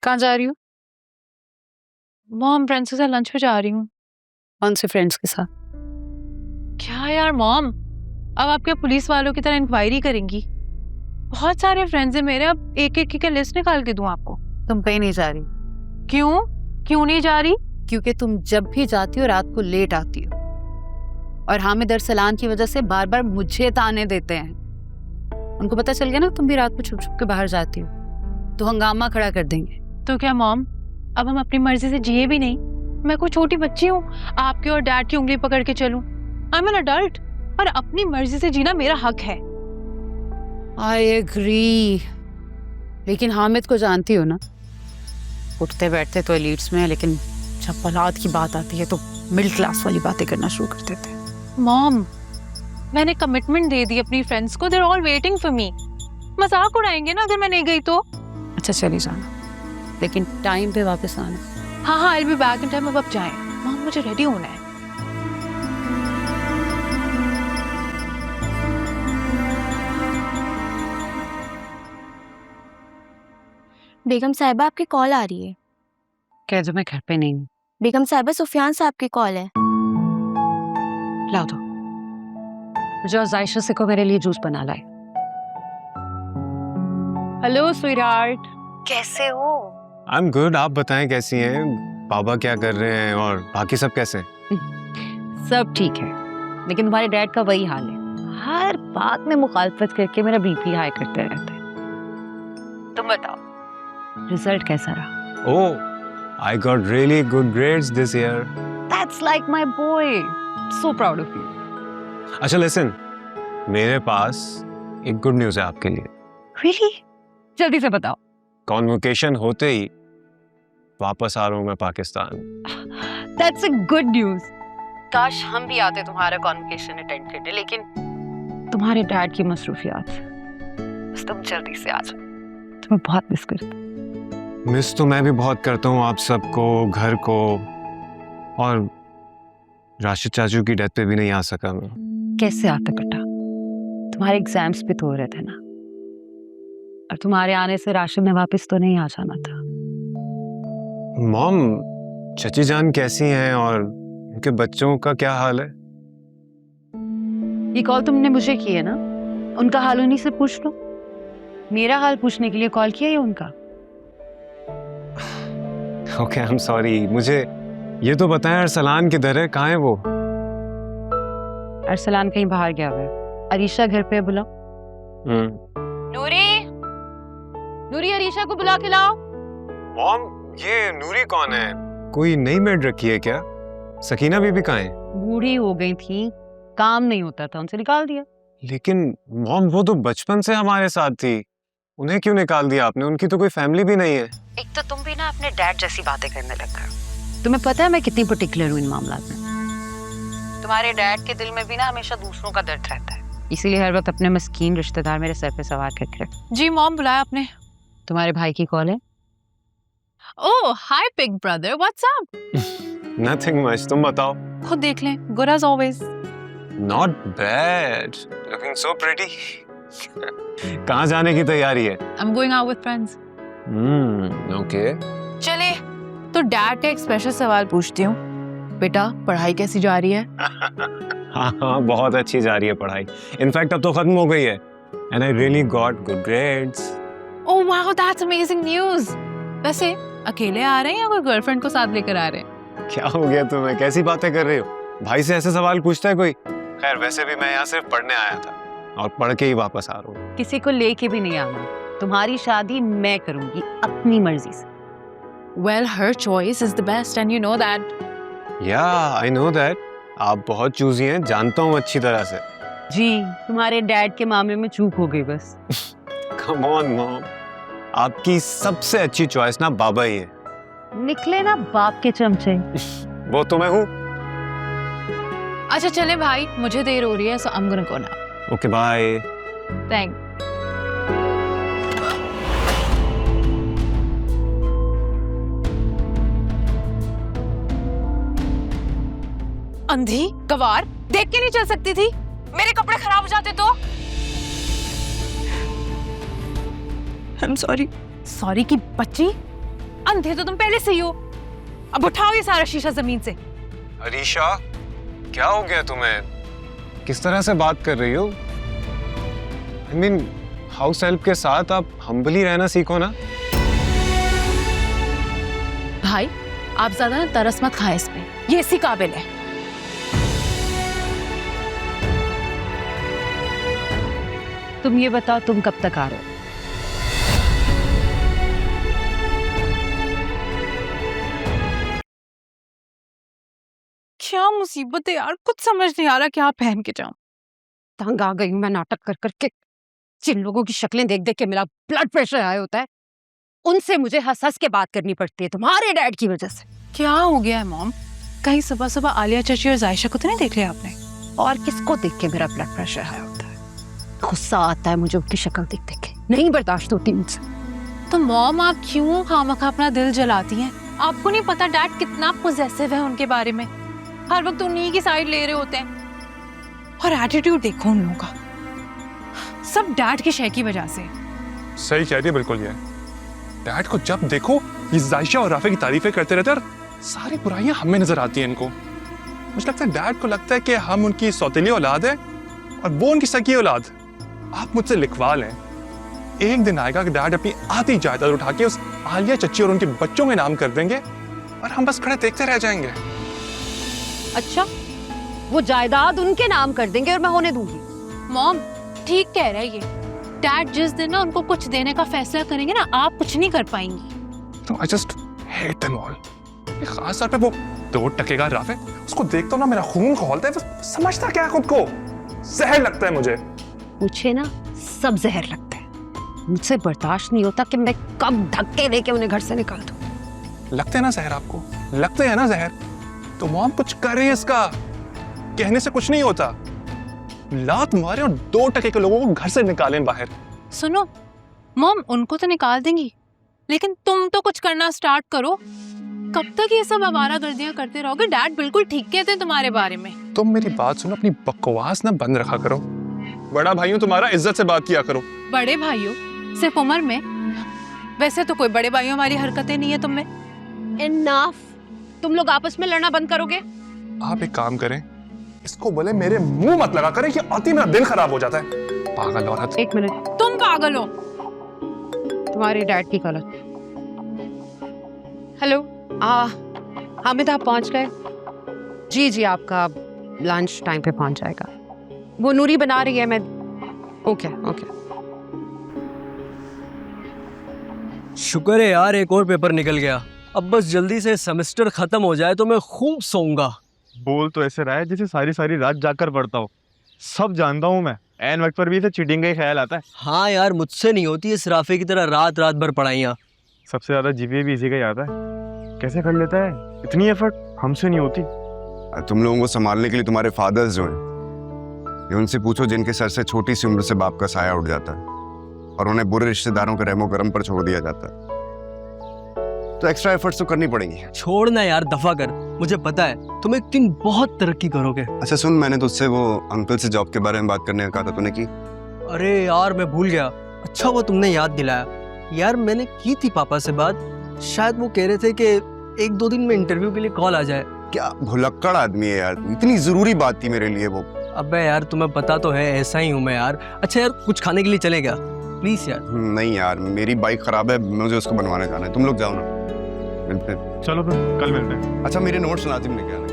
कहाँ जा रही हो? मॉम फ्रेंड्स के साथ लंच पे जा रही हूँ। कौन से फ्रेंड्स के साथ? क्या यार मॉम, अब आप क्या पुलिस वालों की तरह इंक्वायरी करेंगी? बहुत सारे फ्रेंड्स हैं मेरे, अब एक एक की लिस्ट निकाल के दूं आपको? तुम कहीं नहीं जा रही। क्यों नहीं जा रही? क्योंकि तुम जब भी जाती हो रात को लेट आती हो, और हामिद अरसलान की वजह से बार बार मुझे ताने देते हैं। उनको पता चल गया ना तुम भी रात को छुप छुप के बाहर जाती हो, तो हंगामा खड़ा कर देंगे। तो क्या मॉम, अब हम अपनी मर्जी से जिए भी नहीं? मैं कोई छोटी बच्ची हूँ आपके और डैड की उंगली पकड़ के चलूं? आई एम एन अडल्ट, और अपनी मर्जी से जीना मेरा हक है। आई एग्री, लेकिन हामिद को जानती हो ना, उठते बैठते तो एलीट्स में है, लेकिन जब औलाद की बात आती है तो मिडिल क्लास वाली बातें करना शुरू कर देते हैं। मॉम, मैंने कमिटमेंट दे दी अपनी फ्रेंड्स को, they are all waiting for me. मजाक उड़ाएंगे ना अगर मैं नहीं गई तो? अच्छा चली जाना, लेकिन टाइम पे वापस आना। हाँ, I will be back in time. अब जाएं मॉम, मुझे रेडी होना है। बेगम साहिबा आपकी कॉल आ रही है। कह दो मैं घर पे नहीं हूँ। बेगम साहिबा सुफियान साहब की कॉल है। ला दो, जो जायशा से को मेरे लिए जूस बना लाए। हेलो स्वीटहार्ट, कैसे हो? आई एम गुड, आप बताएं कैसी हैं? बाबा क्या कर रहे हैं और बाकी सब कैसे? सब ठीक है, लेकिन तुम्हारे डैड का वही हाल है, हर बात में मुखालफत करके मेरा बीपी हाई करते रहते हैं। तुम बताओ रिजल्ट कैसा रहा? Oh, I got really good grades this year. That's like my boy, so proud of you. अच्छा लिसन, मेरे पास एक गुड न्यूज़ है आपके लिए। रियली? जल्दी से बताओ। कॉन्वोकेशन होते ही वापस आ रहा हूँ मैं Pakistan. That's a good news. काश हम भी आते तुम्हारा कॉन्वोकेशन अटेंड करने, लेकिन तुम्हारे डैड की मसरूफियात, बस तुम जल्दी से आ जाओ, तुम्हें बहुत मिस करती हूँ। मिस तो मैं भी बहुत करता हूँ आप सबको, घर को, और राशिद चाचू की डेथ पे भी नहीं आ सका मैं। कैसे आते बेटा, तुम्हारे एग्जाम्स भी तो हो रहे थे ना, और तुम्हारे आने से राशिद ने वापस तो नहीं आ जाना था। मॉम, चची जान कैसी हैं और उनके बच्चों का क्या हाल है? ये कॉल तुमने मुझे की है ना, उनका हाल उन्हीं से पूछ लो। मेरा हाल पूछने के लिए कॉल किया है उनका? Okay, I am sorry. मुझे ये तो बताएं अरसलान किधर है, कहाँ है वो? अरसलान कहीं बाहर गया हुआ है। अरीशा घर पे बुलाओ। नूरी, नूरी अरीशा को बुला के लाओ। मॉम, ये नूरी कौन है? कोई नई मेड रखी है क्या? सकीना बीबी कहाँ है? बूढ़ी हो गई थी, काम नहीं होता था, उनसे निकाल दिया। लेकिन मॉम, वो तो बचपन से हमारे साथ थी, उन्हें क्यों निकाल दिया आपने? उनकी तो कोई फैमिली भी नहीं है। एक तो तुम भी ना अपने डैड जैसी बातें करने लग गए। तुम्हें पता है मैं कितनी पर्टिकुलर हूँ इन मामलों में। तुम्हारे डैड के दिल में भी ना हमेशा दूसरों का दर्द रहता है, इसीलिए हर वक्त अपने मस्कीन रिश्तेदार मेरे सर पे सवार करके रखते। जी मॉम, बुलाया आपने? तुम्हारे भाई की कॉल है। Oh hi big brother, what's up? Nothing much, तुम बताओ। खुद देख लें, good as always. Not bad, looking so pretty. कहाँ जाने की तैयारी है? I am going out with friends. Okay. चले, तो डैड का एक स्पेशल सवाल पूछती हूँ। बेटा, पढ़ाई कैसी जा रही है? हाँ, बहुत अच्छी जा रही है पढ़ाई। इनफैक्ट अब तो खत्म हो गई है, and I really got good grades. Oh wow, that's amazing news. वैसे अकेले आ रहे हैं या कोई गर्लफ्रेंड को साथ लेकर आ रहे हैं? क्या हो गया तुम्हें, कैसी बातें कर रही हो? भाई से ऐसे सवाल पूछता है कोई? खैर, वैसे भी मैं यहाँ सिर्फ पढ़ने आया था, और पढ़ के ही वापस आ रहा हूँ। किसी को लेके भी नहीं आना, तुम्हारी शादी मैं करूंगी अपनी मर्जी से। Well, her choice is the best and you know that. Yeah, I know that. आप बहुत चूजी हैं, जानता हूँ अच्छी तरह से। जी, तुम्हारे डैड के मामले में चूक हो गई बस। Come on, Mom. आपकी सबसे अच्छी चॉइस ना बाबा ही है। निकले ना बाप के चमचे। वो तो मैं हूँ। अच्छा चले भाई, मुझे देर हो रही है, so I'm gonna go now. Okay, bye. Thanks. अंधी गवार, देख के नहीं चल सकती थी? मेरे कपड़े खराब हो जाते तो? I'm sorry. सॉरी की बच्ची, अंधे तो तुम पहले से ही हो। अब उठाओ ये सारा शीशा जमीन से। अरीशा, क्या हो गया तुम्हें? किस तरह से बात कर रही हो? आई मीन, हाउस हेल्प के साथ आप हम्बली रहना सीखो ना। भाई आप ज्यादा ना तरस मत खाए इस पे, ये इसी काबिल है। तुम ये बताओ, तुम कब तक आ रहे हो? क्या मुसीबत है यार, कुछ समझ नहीं आ रहा क्या पहन के जाऊं। तंग आ गई हूं मैं नाटक कर करके। जिन लोगों की शक्लें देख देख के मेरा ब्लड प्रेशर हाई होता है, उनसे मुझे हंस हंस के बात करनी पड़ती है तुम्हारे डैड की वजह से। क्या हो गया है मॉम? कहीं सुबह सुबह आलिया चाची और जायशा को तो नहीं देख लिया आपने? और किसको देख के मेरा ब्लड प्रेशर हाई होता है? गुस्सा आता है मुझे उनकी शक्ल देख देख के, नहीं बर्दाश्त होती मुझसे। तो मॉम आप क्यों खामखा अपना दिल जलाती हैं? आपको नहीं पता डैड कितना पॉजेसिव है उनके बारे में, हर वक्त उन्हीं की साइड ले रहे होते हैं। और एटीट्यूड देखो उन लोगों का, सब डैड के शय की वजह से। सही कह रही है बिल्कुल ये। डैड को जब देखो ये जायशा और राफे की तारीफें करते रहते हैं और सारी बुराइयां हमें नजर आती हैं इनको। मुझे लगता है डैड को लगता है कि हम उनकी सौतेली औलाद है और वो उनकी सगी औलाद। आप मुझसे लिखवा लें, एक दिन आएगा कि डैड अपनी आधी जायदाद उठा के उस आलिया चच्ची और उनके बच्चों के नाम कर देंगे और हम बस खड़े देखते रह जाएंगे। अच्छा, वो जायदाद उनके नाम कर देंगे और मैं होने दूंगी? मॉम ठीक कह रहा है ये। डैड जिस दिन ना उनको कुछ देने का फैसला करेंगे ना, आप कुछ नहीं कर पाएंगी। तो I just hate them all. खास तौर पे वो 2% का राफे, उसको देखता हूं ना मेरा खून खौलता है। वो समझता क्या है खुद को? जहर लगता है मुझे। मुझे ना सब जहर लगता है। मुझसे बर्दाश्त नहीं होता कि मैं कब धक्के लेके उन्हें घर से निकाल दूं। लगते हैं ना जहर आपको? लगते हैं ना जहर? तो मॉम कुछ कर रही है इसका। कहने से कुछ नहीं होता। लात मारे और 2% के लोगों को घर से निकालें बाहर। सुनो मॉम, उनको तो निकाल देंगी, लेकिन तुम तो कुछ करना स्टार्ट करो। कब तक ये सब आवारागर्दियां करते रहोगे? डैड बिल्कुल ठीक कहते हैं तुम्हारे बारे में। तुम मेरी बात सुनो, अपनी बकवास ना बंद रखा करो। बड़ा भाइयों तुम्हारा इज्जत से बात किया करो। बड़े भाइयों सिर्फ उम्र में? वैसे तो कोई बड़े भाइयों वाली हरकतें नहीं है तुम में। इनफ। तुम लोग आपस में लड़ना बंद करोगे? आप एक काम करें, इसको बोले मेरे मुंह मत लगा करें कि आती मेरा दिल खराब हो जाता है। पागल औरत। एक मिनट, तुम पागल हो। तुम्हारे डैड की कॉल। हेलो, हामिद आप पहुंच गए? जी जी, आपका लंच टाइम पे पहुंच जाएगा। वो नूरी बना रही है, मैं ओके ओके। शुक्र है यार, एक और पेपर निकल गया। अब बस जल्दी से सेमेस्टर खत्म हो जाए तो मैं खूब सोऊंगा। बोल तो ऐसे रहा है जैसे सारी सारी रात जाकर पढ़ता हो। सब जानता हूँ मैं, ऐन वक्त पर भी इसे चीटिंग का ही ख्याल आता है। हाँ यार, मुझसे नहीं होती इस राफे की तरह रात रात भर पढ़ाइयाँ। सबसे ज्यादा जीपीए भी इसी का ही आता है। कैसे कर लेता है? इतनी एफर्ट हमसे नहीं होती। तुम लोगों को संभालने के लिए तुम्हारे फादर्स जो हैं, ये उनसे पूछो जिनके सर से छोटी सी उम्र से बाप का साया उठ जाता है और उन्हें बुरे रिश्तेदारों के रहमो करम पर छोड़ दिया जाता है। तो एक्स्ट्रा एफर्ट्स तो करनी पड़ेंगी। छोड़ना यार, दफा कर। मुझे पता है तुम एक दिन बहुत तरक्की करोगे। अच्छा सुन, मैंने तुझसे वो अंकल से जॉब के बारे में बात करने का कहा था, तूने की? अरे यार मैं भूल गया। अच्छा वो तुमने याद दिलाया। यार मैंने की थी पापा से बात, शायद वो कह रहे थे कि 1-2 दिन में इंटरव्यू के लिए कॉल आ जाए। क्या भुलक्कड़ आदमी है यार, इतनी जरूरी बात थी मेरे लिए वो। अबे यार तुम्हें पता तो है ऐसा ही हूँ मैं यार। अच्छा यार कुछ खाने के लिए चले क्या प्लीज यार? नहीं यार, मेरी बाइक खराब है, मुझे उसको बनवाने जाना है। तुम लोग जाओ ना, मिलते हैं। चलो फिर कल मिलते हैं। अच्छा मेरे नोट्स लाजिम लेके आना।